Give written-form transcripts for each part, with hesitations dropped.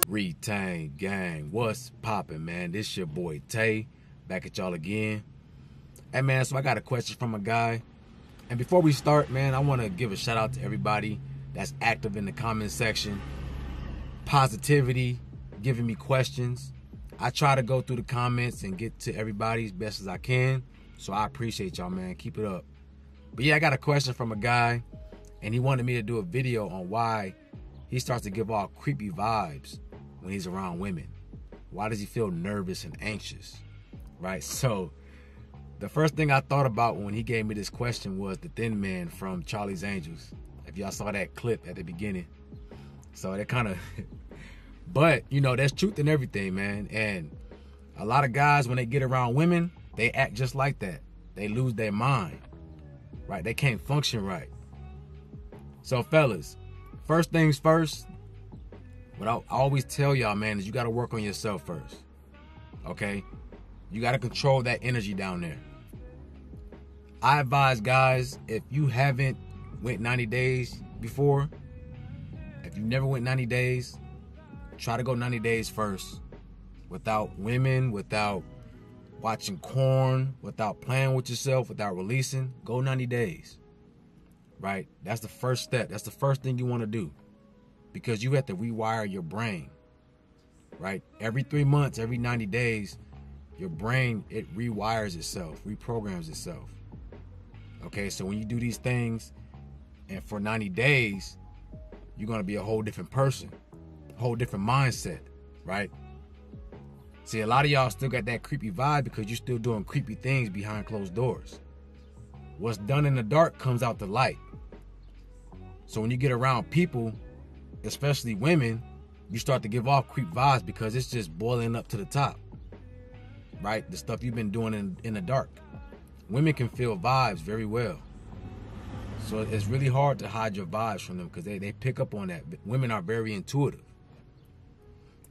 Retain gang, what's poppin', man? This your boy Tay, back at y'all again. Hey man, so I got a question from a guy, and before we start, man, I want to give a shout out to everybody that's active in the comment section. Positivity, giving me questions. I try to go through the comments and get to everybody as best as I can, so I appreciate y'all, man. Keep it up. But yeah, I got a question from a guy, and he wanted me to do a video on why he starts to give off creepy vibes when he's around women. Why does he feel nervous and anxious, right? So the first thing I thought about when he gave me this question was the thin man from Charlie's Angels. If y'all saw that clip at the beginning. So that kind of, but you know, there's truth in everything, man. And a lot of guys, when they get around women, they act just like that. They lose their mind, right? They can't function right. So fellas, first things first, what I always tell y'all, man, is you got to work on yourself first, okay? You got to control that energy down there. I advise guys, if you haven't went 90 days before, if you never went 90 days, try to go 90 days first without women, without watching porn, without playing with yourself, without releasing. Go 90 days, right? That's the first step. That's the first thing you want to do. Because you have to rewire your brain, right? Every 3 months, every 90 days, your brain, it rewires itself, reprograms itself. Okay, so when you do these things, and for 90 days, you're going to be a whole different person, a whole different mindset, right? See, a lot of y'all still got that creepy vibe because you're still doing creepy things behind closed doors. What's done in the dark comes out the light. So when you get around people, especially women, you start to give off creep vibes because it's just boiling up to the top, right? The stuff you've been doing in the dark. Women can feel vibes very well. So it's really hard to hide your vibes from them because they pick up on that. Women are very intuitive.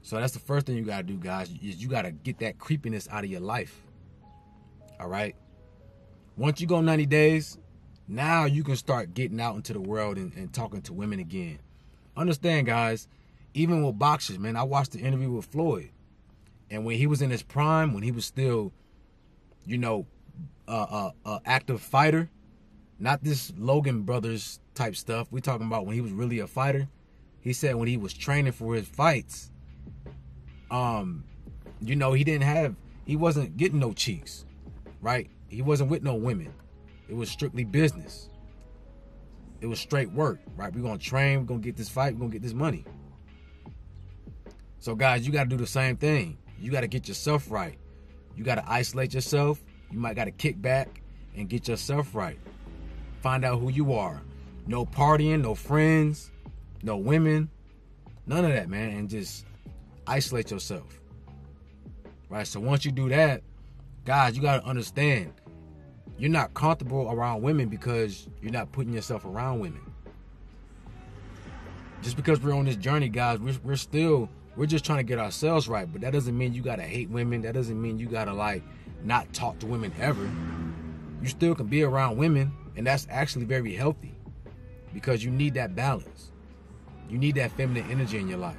So that's the first thing you got to do, guys, is you got to get that creepiness out of your life, all right? Once you go 90 days, now you can start getting out into the world and talking to women again. Understand, guys, even with boxers, man, I watched the interview with Floyd. And when he was in his prime, when he was still, you know, active fighter, not this Logan Brothers type stuff. We talking about when he was really a fighter. He said when he was training for his fights, you know, he wasn't getting no cheeks, right? He wasn't with no women. It was strictly business. It was straight work, right? We're going to train. We're going to get this fight. We're going to get this money. So, guys, you got to do the same thing. You got to get yourself right. You got to isolate yourself. You might got to kick back and get yourself right. Find out who you are. No partying, no friends, no women. None of that, man. And just isolate yourself. Right? So once you do that, guys, you got to understand, you're not comfortable around women because you're not putting yourself around women. Just because we're on this journey, guys, we're just trying to get ourselves right. But that doesn't mean you got to hate women. That doesn't mean you got to, like, not talk to women ever. You still can be around women, and that's actually very healthy because you need that balance. You need that feminine energy in your life.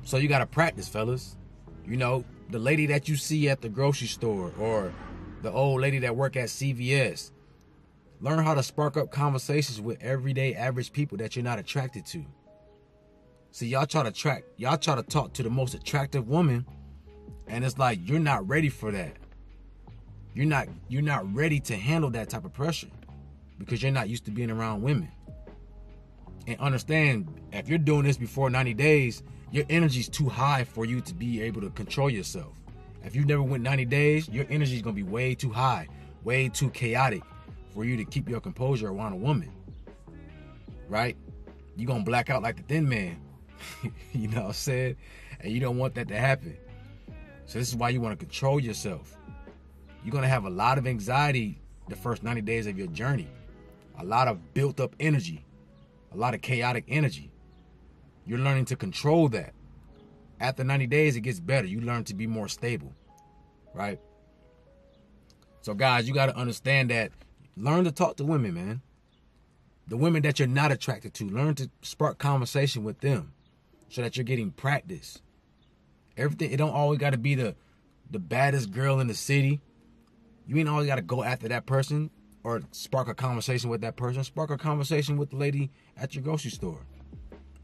So you got to practice, fellas. You know, the lady that you see at the grocery store or the old lady that work at CVS. Learn how to spark up conversations with everyday average people that you're not attracted to. See, y'all try to talk to the most attractive woman, and it's like you're not ready for that. You're not ready to handle that type of pressure because you're not used to being around women. And understand, if you're doing this before 90 days, your energy's too high for you to be able to control yourself. If you never went 90 days, your energy is going to be way too high, way too chaotic for you to keep your composure around a woman, right? You're going to black out like the thin man, you know what I'm saying? And you don't want that to happen. So this is why you want to control yourself. You're going to have a lot of anxiety the first 90 days of your journey. A lot of built up energy, a lot of chaotic energy. You're learning to control that. After 90 days, it gets better. You learn to be more stable, right? So guys, you got to understand that. Learn to talk to women, man. The women that you're not attracted to, learn to spark conversation with them so that you're getting practice. Everything, it don't always got to be the baddest girl in the city. You ain't always got to go after that person or spark a conversation with that person. Spark a conversation with the lady at your grocery store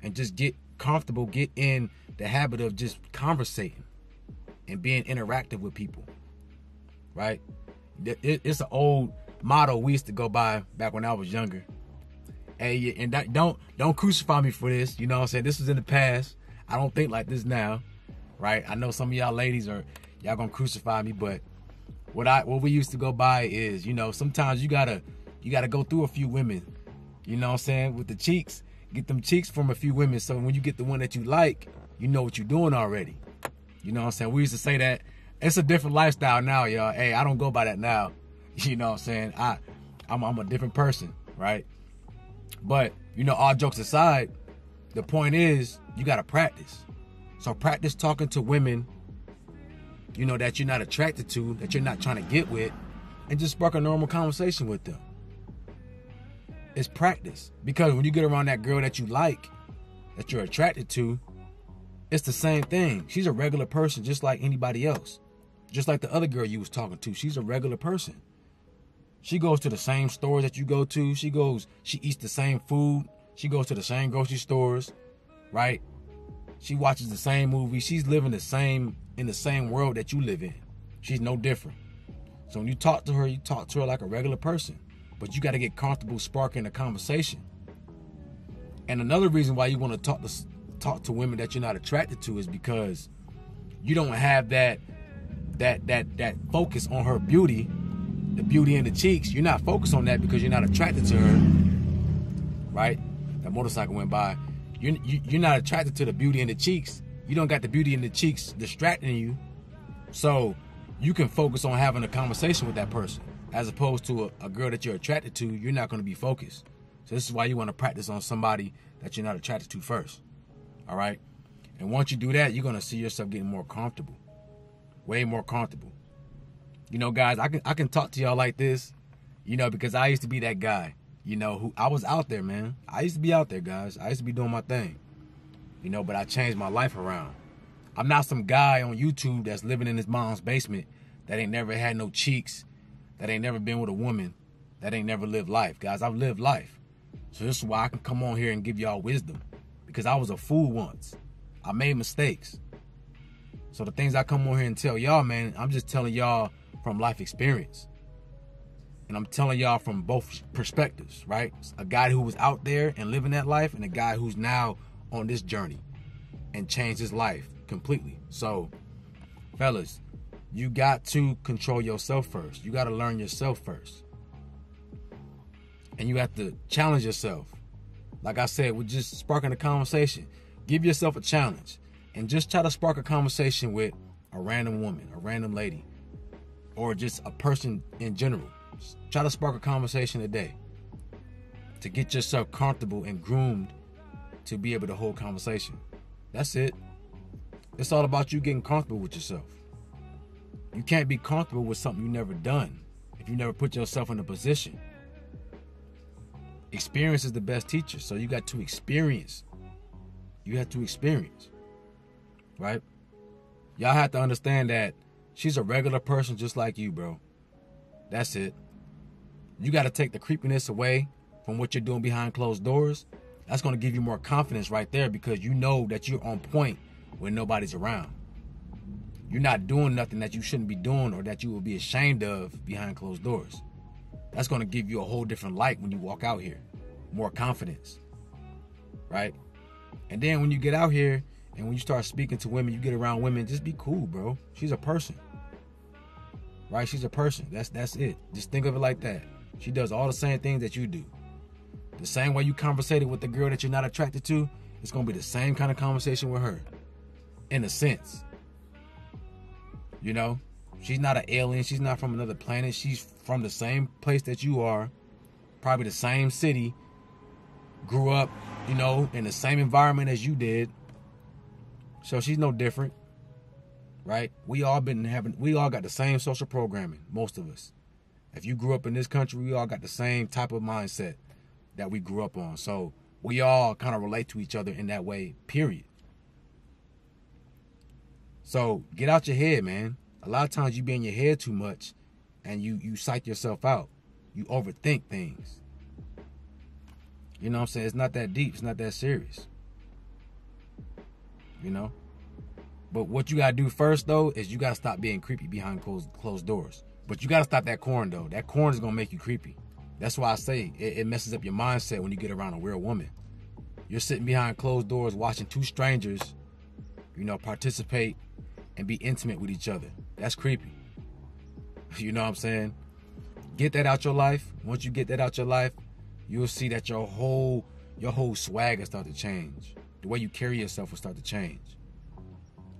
and just get comfortable, get in the habit of just conversating and being interactive with people, right? It's an old motto we used to go by back when I was younger. Hey, and don't crucify me for this. You know what I'm saying? This was in the past. I don't think like this now, right? I know some of y'all ladies y'all gonna crucify me, but what we used to go by is, you know, sometimes you gotta go through a few women, you know what I'm saying, with the cheeks. Get them cheeks from a few women, so when you get the one that you like, you know what you're doing already. You know what I'm saying? We used to say that. It's a different lifestyle now, y'all. Hey, I don't go by that now. You know what I'm saying? I'm a different person, right? But, you know, all jokes aside, the point is you got to practice. So practice talking to women, you know, that you're not attracted to, that you're not trying to get with, and just spark a normal conversation with them. It's practice. Because when you get around that girl that you like, that you're attracted to, it's the same thing. She's a regular person just like anybody else. Just like the other girl you was talking to. She's a regular person. She goes to the same stores that you go to. She eats the same food. She goes to the same grocery stores, right? She watches the same movies. She's living in the same world that you live in. She's no different. So when you talk to her like a regular person. But you got to get comfortable sparking a conversation. And another reason why you want to talk to women that you're not attracted to is because you don't have that focus on her beauty, the beauty in the cheeks. You're not focused on that because you're not attracted to her, right? That motorcycle went by. You're not attracted to the beauty in the cheeks. You don't got the beauty in the cheeks distracting you. So you can focus on having a conversation with that person. As opposed to a girl that you're attracted to, you're not going to be focused. So this is why you want to practice on somebody that you're not attracted to first. All right? And once you do that, you're going to see yourself getting more comfortable. Way more comfortable. You know, guys, I can talk to y'all like this, you know, because I used to be that guy, you know, who I was out there, man. I used to be out there, guys. I used to be doing my thing, you know, but I changed my life around. I'm not some guy on YouTube that's living in his mom's basement that ain't never had no cheeks, that ain't never been with a woman, that ain't never lived life. Guys, I've lived life. So this is why I can come on here and give y'all wisdom. Because I was a fool once. I made mistakes. So the things I come on here and tell y'all, man, I'm just telling y'all from life experience. And I'm telling y'all from both perspectives, right? A guy who was out there and living that life and a guy who's now on this journey and changed his life completely. So, fellas, you got to control yourself first. You got to learn yourself first. And you have to challenge yourself. Like I said, with just sparking a conversation. Give yourself a challenge. And just try to spark a conversation with a random woman, a random lady. Or just a person in general. Just try to spark a conversation a day. To get yourself comfortable and groomed to be able to hold conversation. That's it. It's all about you getting comfortable with yourself. You can't be comfortable with something you've never done if you never put yourself in a position. Experience is the best teacher, so you got to experience. You have to experience, right? Y'all have to understand that she's a regular person just like you, bro. That's it. You got to take the creepiness away from what you're doing behind closed doors. That's going to give you more confidence right there because you know that you're on point when nobody's around. You're not doing nothing that you shouldn't be doing or that you will be ashamed of behind closed doors. That's going to give you a whole different light when you walk out here. More confidence. Right? And then when you get out here and when you start speaking to women, you get around women, just be cool, bro. She's a person. Right? She's a person. That's it. Just think of it like that. She does all the same things that you do. The same way you conversated with the girl that you're not attracted to, it's going to be the same kind of conversation with her. In a sense. You know? She's not an alien. She's not from another planet. She's from the same place that you are. Probably the same city. Grew up, you know, in the same environment as you did. So she's no different. Right? We all got the same social programming, most of us. If you grew up in this country, we all got the same type of mindset that we grew up on. So we all kind of relate to each other in that way, period. So get out your head, man. A lot of times you be in your head too much and you psych yourself out. You overthink things. You know what I'm saying? It's not that deep. It's not that serious. You know? But what you got to do first, though, is you got to stop being creepy behind closed doors. But you got to stop that corn, though. That corn is going to make you creepy. That's why I say it messes up your mindset when you get around a real woman. You're sitting behind closed doors watching two strangers, you know, participate and be intimate with each other. That's creepy. You know what I'm saying? Get that out your life. Once you get that out your life, you'll see that your whole swag will start to change. The way you carry yourself will start to change.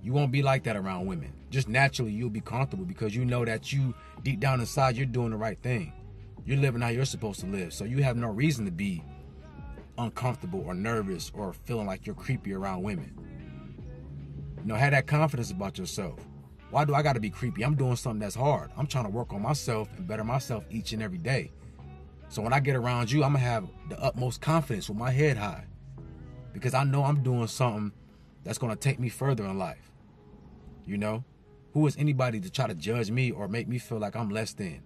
You won't be like that around women. Just naturally, you'll be comfortable because you know that you, deep down inside, you're doing the right thing. You're living how you're supposed to live. So you have no reason to be uncomfortable or nervous or feeling like you're creepy around women. You know, have that confidence about yourself. Why do I got to be creepy? I'm doing something that's hard. I'm trying to work on myself and better myself each and every day. So when I get around you, I'm going to have the utmost confidence with my head high because I know I'm doing something that's going to take me further in life. You know, who is anybody to try to judge me or make me feel like I'm less than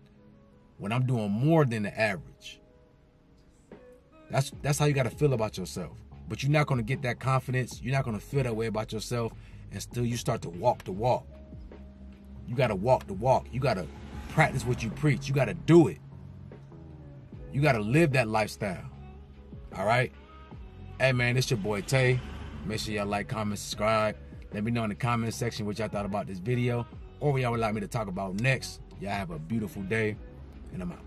when I'm doing more than the average? That's how you got to feel about yourself. But you're not going to get that confidence. You're not going to feel that way about yourself until you start to walk the walk. You got to walk the walk. You got to practice what you preach. You got to do it. You got to live that lifestyle. All right? Hey, man, it's your boy Tay. Make sure y'all like, comment, subscribe. Let me know in the comment section what y'all thought about this video or what y'all would like me to talk about next. Y'all have a beautiful day, and I'm out.